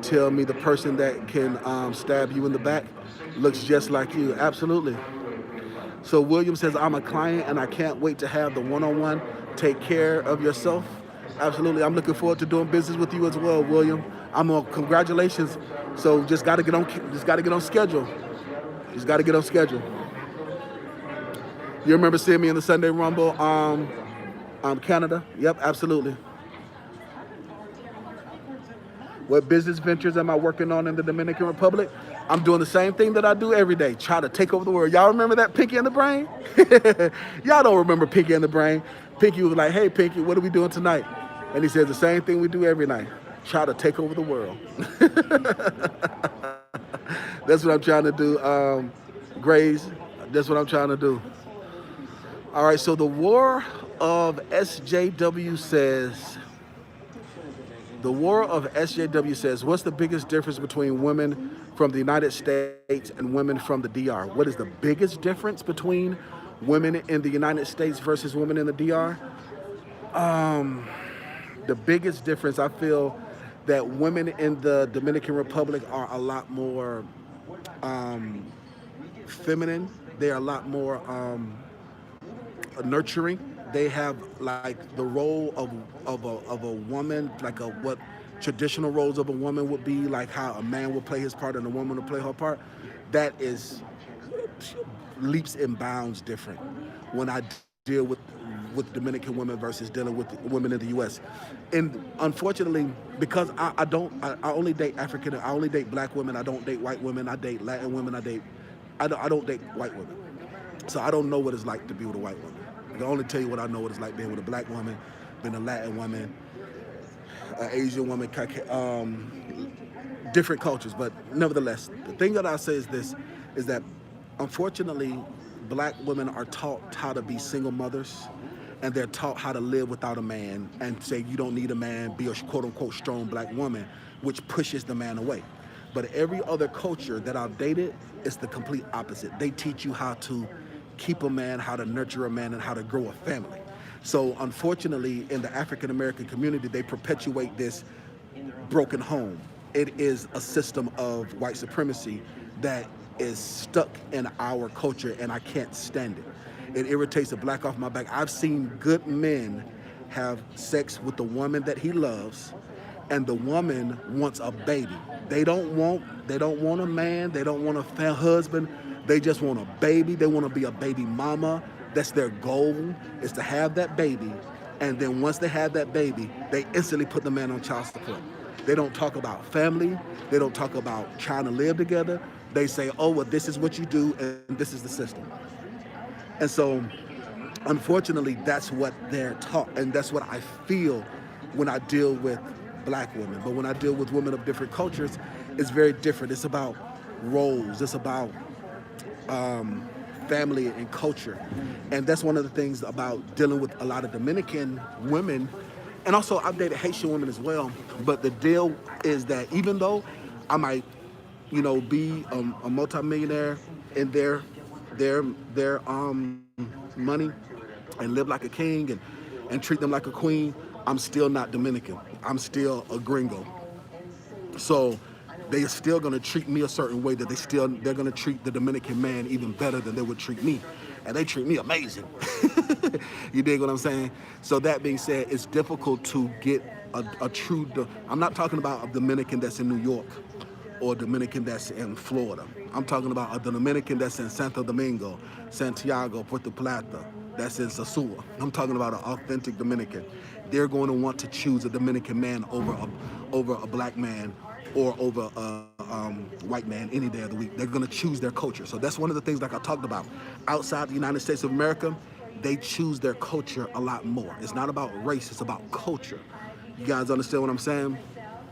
tell me the person that can stab you in the back looks just like you. Absolutely. So William says, I'm a client and I can't wait to have the one-on-one. Take care of yourself. Absolutely. I'm looking forward to doing business with you as well, William. Congratulations. So just gotta get on schedule. Just gotta get on schedule. You remember seeing me in the Sunday Rumble, Canada? Yep, absolutely. What business ventures am I working on in the Dominican Republic? I'm doing the same thing that I do every day, try to take over the world. Y'all remember that Pinky and the Brain? Y'all don't remember Pinky and the Brain. Pinky was like, hey, Pinky, what are we doing tonight? And he says the same thing we do every night, try to take over the world. That's what I'm trying to do, Grays. That's what I'm trying to do. All right, so the War of SJW says, what's the biggest difference between women from the United States and women from the DR? What is the biggest difference between women in the United States versus women in the DR? The biggest difference, I feel that women in the Dominican Republic are a lot more feminine. They're a lot more nurturing. They have like the role of a woman, like what traditional roles of a woman would be, like how a man would play his part and a woman would play her part. That is leaps and bounds different when I deal with Dominican women versus dealing with women in the U.S. And unfortunately, because I only date black women. I don't date white women. I date Latin women. I don't date white women. So I don't know what it's like to be with a white woman. I can only tell you what I know what it's like being with a black woman, being a Latin woman, an Asian woman, different cultures. But nevertheless, the thing that I say is this, is that unfortunately, black women are taught how to be single mothers, and they're taught how to live without a man and say you don't need a man, be a quote-unquote strong black woman, which pushes the man away. But every other culture that I've dated, it's the complete opposite. They teach you how to keep a man, how to nurture a man, and how to grow a family. So unfortunately, in the African American community, they perpetuate this broken home. It is a system of white supremacy that is stuck in our culture, and I can't stand it. It irritates the black off my back. I've seen good men have sex with the woman that he loves, and the woman wants a baby. They don't want a man. They don't want a husband. They just want a baby. They want to be a baby mama. That's their goal, is to have that baby. And then once they have that baby, they instantly put the man on child support. They don't talk about family. They don't talk about trying to live together. They say, oh, well, this is what you do, and this is the system. And so, unfortunately, that's what they're taught. And that's what I feel when I deal with black women. But when I deal with women of different cultures, it's very different. It's about roles. It's about family and culture. And that's one of the things about dealing with a lot of Dominican women And also, I've dated Haitian women as well. But the deal is that even though I might, be a multimillionaire in their money and live like a king and treat them like a queen, I'm still not Dominican. I'm still a gringo. So they're still gonna treat me a certain way that they're gonna treat the Dominican man even better than they would treat me. And they treat me amazing. You dig what I'm saying? So that being said, it's difficult to get a true, I'm not talking about a Dominican that's in New York or a Dominican that's in Florida. I'm talking about a Dominican that's in Santo Domingo, Santiago, Puerto Plata, that's in Sosua. I'm talking about an authentic Dominican. They're going to want to choose a Dominican man over a black man or over a white man any day of the week. They're going to choose their culture. So that's one of the things like I talked about. Outside the United States of America, they choose their culture a lot more. It's not about race, it's about culture. You guys understand what I'm saying?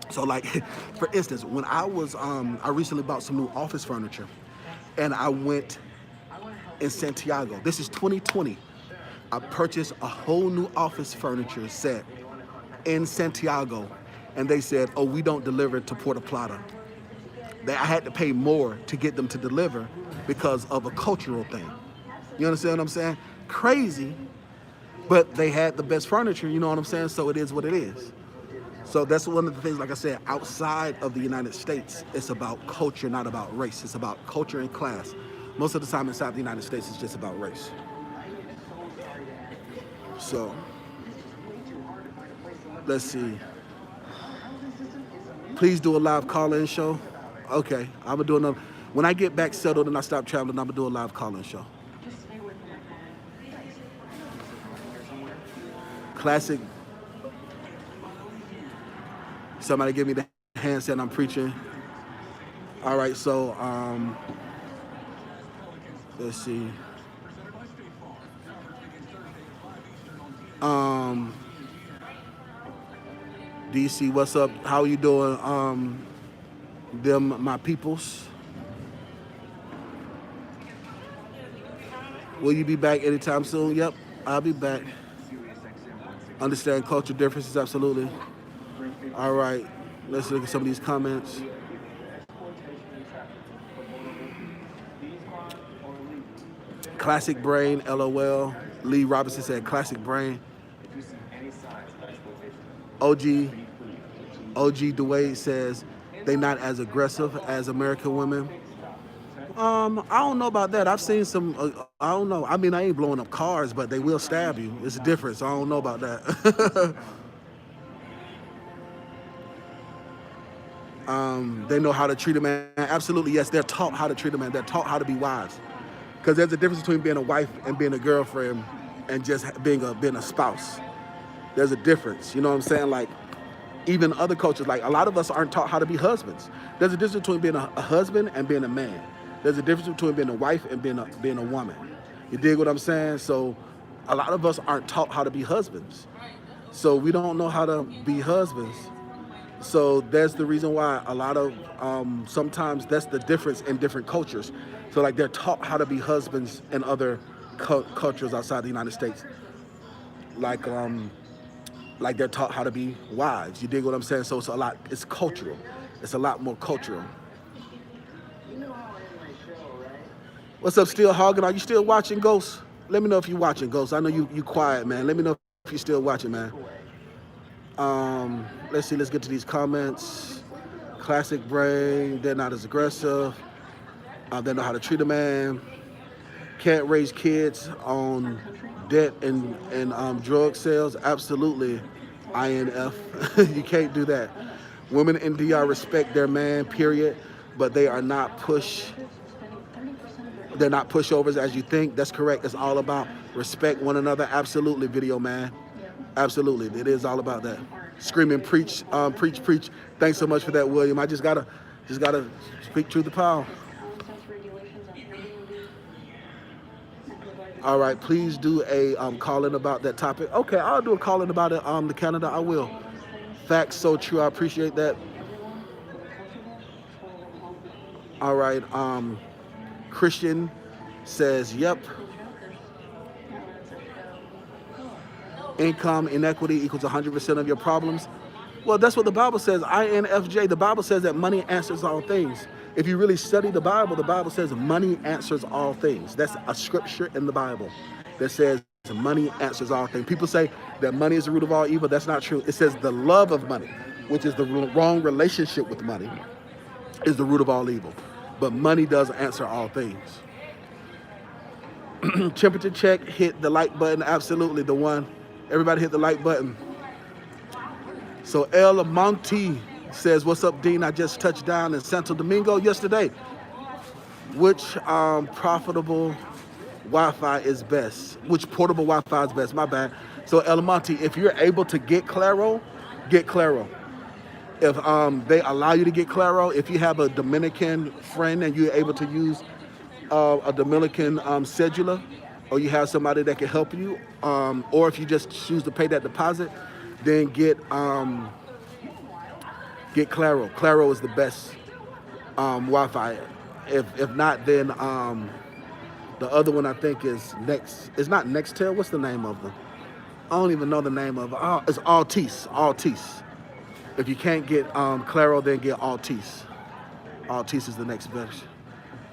So like, for instance, when I recently bought some new office furniture and I went in Santiago. This is 2020. I purchased a whole new office furniture set in Santiago, and they said, oh, we don't deliver to Puerto Plata. I had to pay more to get them to deliver because of a cultural thing. You understand what I'm saying? Crazy, but they had the best furniture, you know what I'm saying? So it is what it is. So that's one of the things, like I said, outside of the United States, it's about culture, not about race. It's about culture and class. Most of the time inside the United States, it's just about race. So, let's see. Please do a live call-in show. Okay, I'm gonna do another. When I get back settled and I stop traveling, I'm gonna do a live call-in show. Classic. Somebody give me the hand saying I'm preaching. All right, so let's see. DC, what's up? How you doing? My peoples. Will you be back anytime soon? Yep, I'll be back. Understand culture differences, absolutely. All right, let's look at some of these comments. Classic brain, LOL. Lee Robinson said classic brain. OG Dwayne says they not as aggressive as American women. I don't know about that. I've seen some, I don't know. I mean, I ain't blowing up cars, but they will stab you. It's a difference. I don't know about that. They know how to treat a man. Absolutely, yes, they're taught how to treat a man. They're taught how to be wives. Because there's a difference between being a wife and being a girlfriend and just being a spouse. There's a difference, you know what I'm saying? Like, even other cultures, like a lot of us aren't taught how to be husbands. There's a difference between being a husband and being a man. There's a difference between being a wife and being a woman. You dig what I'm saying? So a lot of us aren't taught how to be husbands. So we don't know how to be husbands. So that's the reason why a lot of, sometimes that's the difference in different cultures. So like they're taught how to be husbands in other cultures outside the United States. Like they're taught how to be wives. You dig what I'm saying? So it's cultural. It's a lot more cultural. What's up, Still Hogging? Are you still watching, Ghost? Let me know if you're watching, Ghost. I know you quiet, man. Let me know if you're still watching, man. Let's see, let's get to these comments. Classic brain, they're not as aggressive. They know how to treat a man. Can't raise kids on debt and drug sales. Absolutely, INF. You can't do that. Women in DR respect their man, period, but they are not they're not pushovers as you think. That's correct. It's all about respect one another. Absolutely, video man. Absolutely, it is all about that. Screaming, preach, preach. Thanks so much for that, William. I just gotta speak truth to power. All right, please do a call-in about that topic. Okay, I'll do a call-in about it. The Canada, I will. Facts, so true. I appreciate that. All right, Christian says, yep. Income inequity equals 100% of your problems. Well, that's what the Bible says. INFJ, the Bible says that money answers all things. If you really study the Bible says money answers all things. That's a scripture in the Bible that says money answers all things. People say that money is the root of all evil. That's not true. It says the love of money, which is the wrong relationship with money, is the root of all evil. But money does answer all things. Temperature check, hit the like button. Absolutely, the one. Everybody hit the like button. So El Monte says, what's up, Dean? I just touched down in Santo Domingo yesterday. Which profitable Wi-Fi is best? Which portable Wi-Fi is best? My bad. So El Monte, if you're able to get Claro, get Claro. If they allow you to get Claro, if you have a Dominican friend and you're able to use a Dominican cedula, or you have somebody that can help you, or if you just choose to pay that deposit, then get Claro. Claro is the best Wi-Fi. If not, then the other one I think is Next. It's not Nextel. What's the name of them? I don't even know the name of it. Oh, it's Altice. Altice. If you can't get Claro, then get Altice. Altice is the next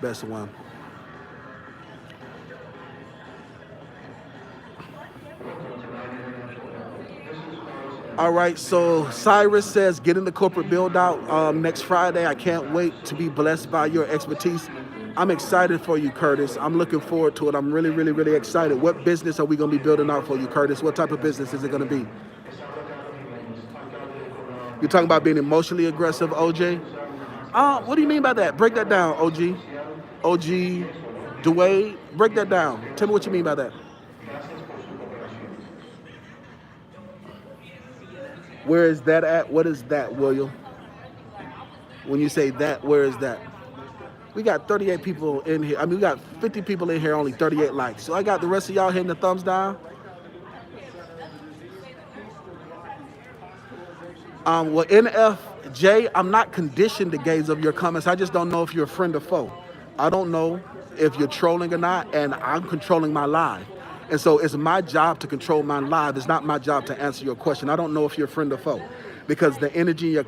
best one. All right, so Cyrus says, getting the corporate build out next Friday. I can't wait to be blessed by your expertise. I'm excited for you, Curtis. I'm looking forward to it. I'm really, really, really excited. What business are we going to be building out for you, Curtis? What type of business is it going to be? You're talking about being emotionally aggressive, OJ? What do you mean by that? Break that down, OG. OG, Dwayne, break that down. Tell me what you mean by that. Where is that at? What is that, William? When you say that, where is that? We got 38 people in here. I mean, we got 50 people in here, only 38 likes. So I got the rest of y'all hitting the thumbs down. Well, NFJ, I'm not conditioned to gaze over your comments. I just don't know if you're a friend or foe. I don't know if you're trolling or not, and I'm controlling my live. And so it's my job to control my live. It's not my job to answer your question. I don't know if you're a friend or foe, because the energy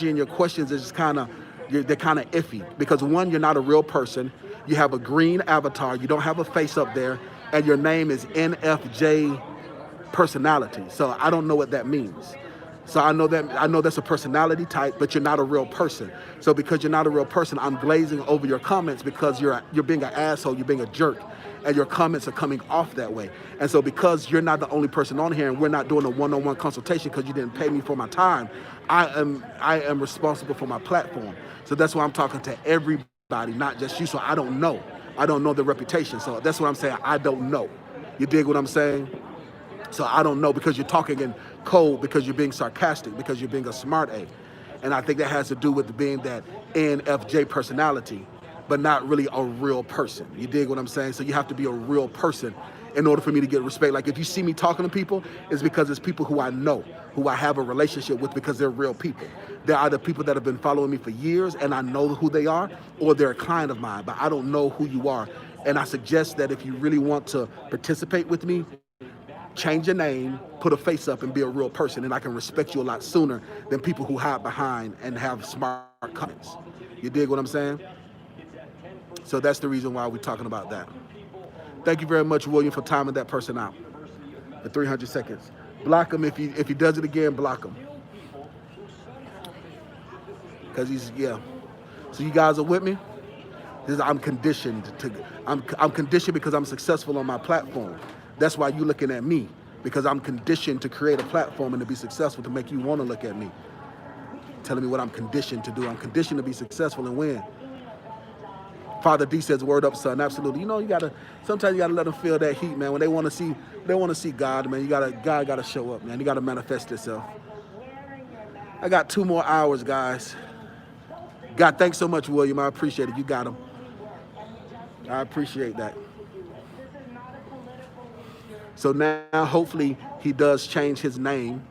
in your questions is just they're kind of iffy. Because one, you're not a real person. You have a green avatar. You don't have a face up there, and your name is NFJ personality. So I don't know what that means. So I know that's a personality type, but you're not a real person. So because you're not a real person, I'm glazing over your comments because you're being an asshole, you're being a jerk, and your comments are coming off that way. And so because you're not the only person on here, and we're not doing a one-on-one consultation because you didn't pay me for my time, I am responsible for my platform. So that's why I'm talking to everybody, not just you. So I don't know. I don't know the reputation. So that's what I'm saying. I don't know. You dig what I'm saying? So I don't know, because you're talking in code, because you're being sarcastic, because you're being a smart A. And I think that has to do with being that NFJ personality, but not really a real person. You dig what I'm saying? So you have to be a real person in order for me to get respect. Like if you see me talking to people, it's because it's people who I know, who I have a relationship with, because they're real people. They're either people that have been following me for years and I know who they are, or they're a client of mine, but I don't know who you are. And I suggest that if you really want to participate with me, change your name, put a face up, and be a real person, and I can respect you a lot sooner than people who hide behind and have smart comments. You dig what I'm saying? So that's the reason why we're talking about that. Thank you very much, William, for timing that person out. The 300 seconds. Block him if he does it again. Block him, because yeah. So you guys are with me. I'm conditioned because I'm successful on my platform. That's why you're looking at me, because I'm conditioned to create a platform and to be successful, to make you want to look at me. Telling me what I'm conditioned to do. I'm conditioned to be successful and win. Father D says, word up, son. Absolutely. You know, sometimes you gotta let them feel that heat, man. When they want to see God, man, God gotta show up, man. You gotta manifest itself. I got 2 more hours, guys. God, thanks so much, William. I appreciate it. You got him. I appreciate that. So now, hopefully, he does change his name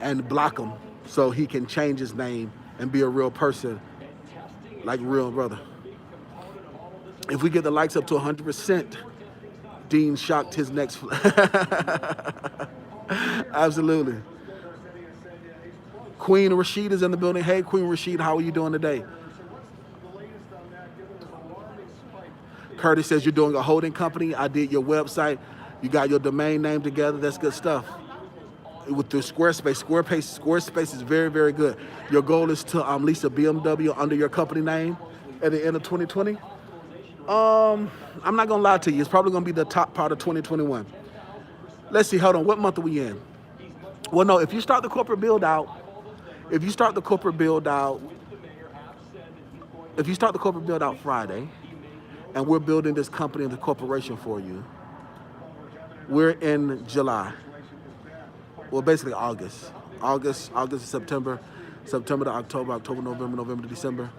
and block him so he can change his name and be a real person, like real brother. If we get the likes up to 100%, Dean shocked his next. Absolutely. Queen Rashid is in the building. Hey, Queen Rashid, how are you doing today? Curtis says you're doing a holding company. I did your website. You got your domain name together. That's good stuff. With the Squarespace is very, very good. Your goal is to lease a BMW under your company name at the end of 2020. I'm not gonna lie to you. It's probably gonna be the top part of 2021. Let's see. Hold on. What month are we in? Well, no. If you start the corporate build out, if you start the corporate build out, if you start the corporate build out Friday, and we're building this company and the corporation for you, we're in July. Well, basically August. August to September, September to October, October, November, November to December,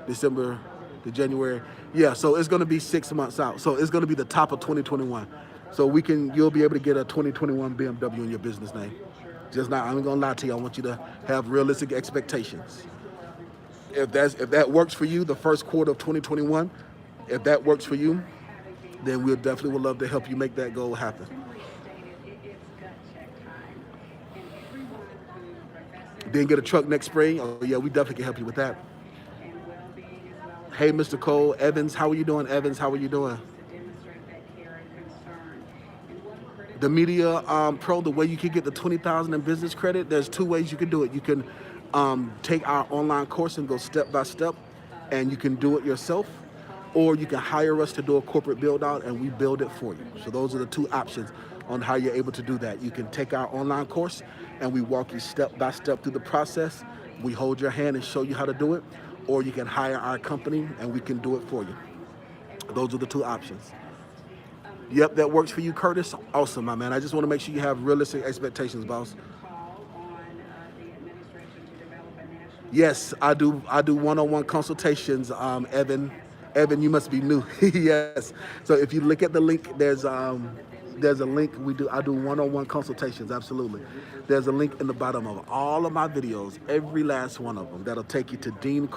December to January. Yeah, so it's gonna be 6 months out. So it's gonna be the top of 2021. So you'll be able to get a 2021 BMW in your business name. Just not, I'm gonna lie to you. I want you to have realistic expectations. If that works for you, the first quarter of 2021, if that works for you, then we'll definitely would love to help you make that goal happen. Didn't get a truck next spring? Oh yeah, we definitely can help you with that. Hey, Mr. Cole, Evans, how are you doing? Evans, how are you doing? The Media Pro, the way you can get the 20,000 in business credit, there's two ways you can do it. You can take our online course and go step by step, and you can do it yourself, or you can hire us to do a corporate build out and we build it for you. So those are the two options on how you're able to do that. You can take our online course and we walk you step by step through the process. We hold your hand and show you how to do it, or you can hire our company and we can do it for you. Those are the two options. Yep, that works for you, Curtis. Awesome, my man. I just want to make sure you have realistic expectations, boss. Yes, I do one-on-one consultations, Evan. Evan, you must be new. Yes. So if you look at the link, there's a link. I do one-on-one consultations. Absolutely. There's a link in the bottom of all of my videos, every last one of them. That'll take you to DeanCole.